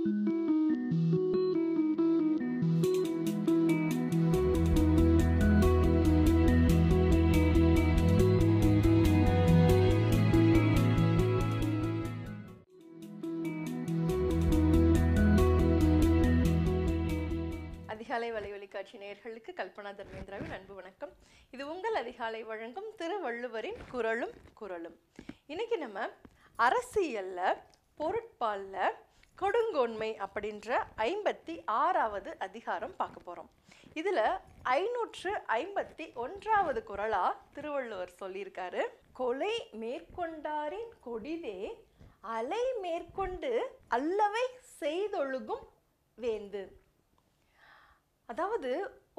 அதிகாலை வலையொலி காட்சி நேயர்களுக்கு கல்பனா தர்மேந்திராவின் அன்பு வணக்கம். இது உங்கள் அதிகாலை வழங்கும் திருவள்ளுவரின் குரலும் குரலும். இன்னைக்கு நம்ம அரசியல்ல பொருட்பால்ல கொடுங்கோன்மை அப்படின்ற 56வது அதிகாரம் பார்க்க போறோம். இதுல 551வது குரலா திருவள்ளுவர் சொல்லியிருக்காரு, கொலை மேற்கொண்டாரின் கொடிதே அலை மேற்கொண்டு அல்லவை செய்தொழுகும் வேந்து. அதாவது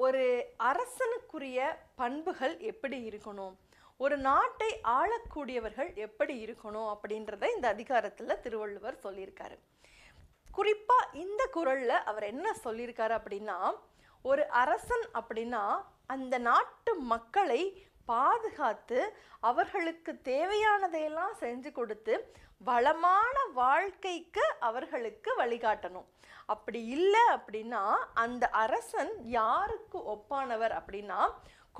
ஒரு அரசனுக்குரிய பண்புகள் எப்படி இருக்கணும், ஒரு நாட்டை ஆளக்கூடியவர்கள் எப்படி இருக்கணும் அப்படின்றத இந்த அதிகாரத்தில் திருவள்ளுவர் சொல்லியிருக்காரு. குறிப்பாக இந்த குறளில் அவர் என்ன சொல்லியிருக்காரு அப்படின்னா, ஒரு அரசன் அப்படின்னா அந்த நாட்டு மக்களை பாதுகாத்து அவர்களுக்கு தேவையானதையெல்லாம் செஞ்சு கொடுத்து வளமான வாழ்க்கைக்கு அவர்களுக்கு வழிகாட்டணும். அப்படி இல்லை அப்படின்னா அந்த அரசன் யாருக்கு ஒப்பானவர் அப்படின்னா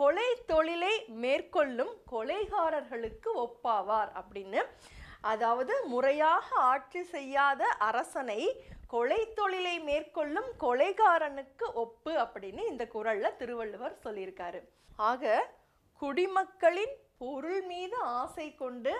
கொலை தொழிலை மேற்கொள்ளும் கொலைகாரர்களுக்கு ஒப்பாவார் அப்படின்னு. அதாவது முறையாக ஆட்சி செய்யாத அரசனை கொலை தொழிலை மேற்கொள்ளும் கொலைகாரனுக்கு ஒப்பு அப்படின்னு இந்த குறள்ல திருவள்ளுவர் சொல்லியிருக்காரு. ஆக குடிமக்களின் பொருள் மீது ஆசை கொண்டு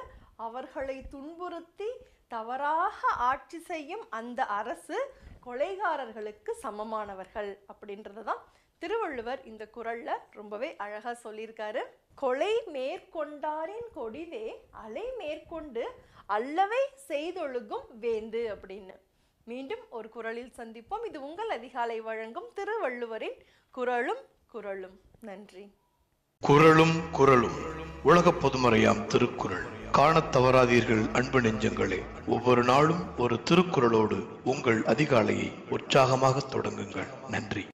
அவர்களை துன்புறுத்தி தவறாக ஆட்சி செய்யும் அந்த அரசு கொலைகாரர்களுக்கு சமமானவர்கள் அப்படின்றதுதான் திருவள்ளுவர் இந்த குறள்ல ரொம்பவே அழகா சொல்லியிருக்காரு. கொலை மேற்கொண்டாரின் கொடிதே அலை மேற்கொண்டு அல்லவை செய்தொழுகும் வேந்து அப்படின்னு. மீண்டும் ஒரு குறளில் சந்திப்போம். இது உங்கள் அதிகாலை வழங்கும் திருவள்ளுவரின் குறளும் குரலும். நன்றி. குறளும் குரலும் உலக பொதுமறையாம் திருக்குறள். காணத் தவறாதீர்கள் அன்பு நெஞ்சங்களே. ஒவ்வொரு நாளும் ஒரு திருக்குறளோடு உங்கள் அதிகாலையை உற்சாகமாக தொடங்குங்கள். நன்றி.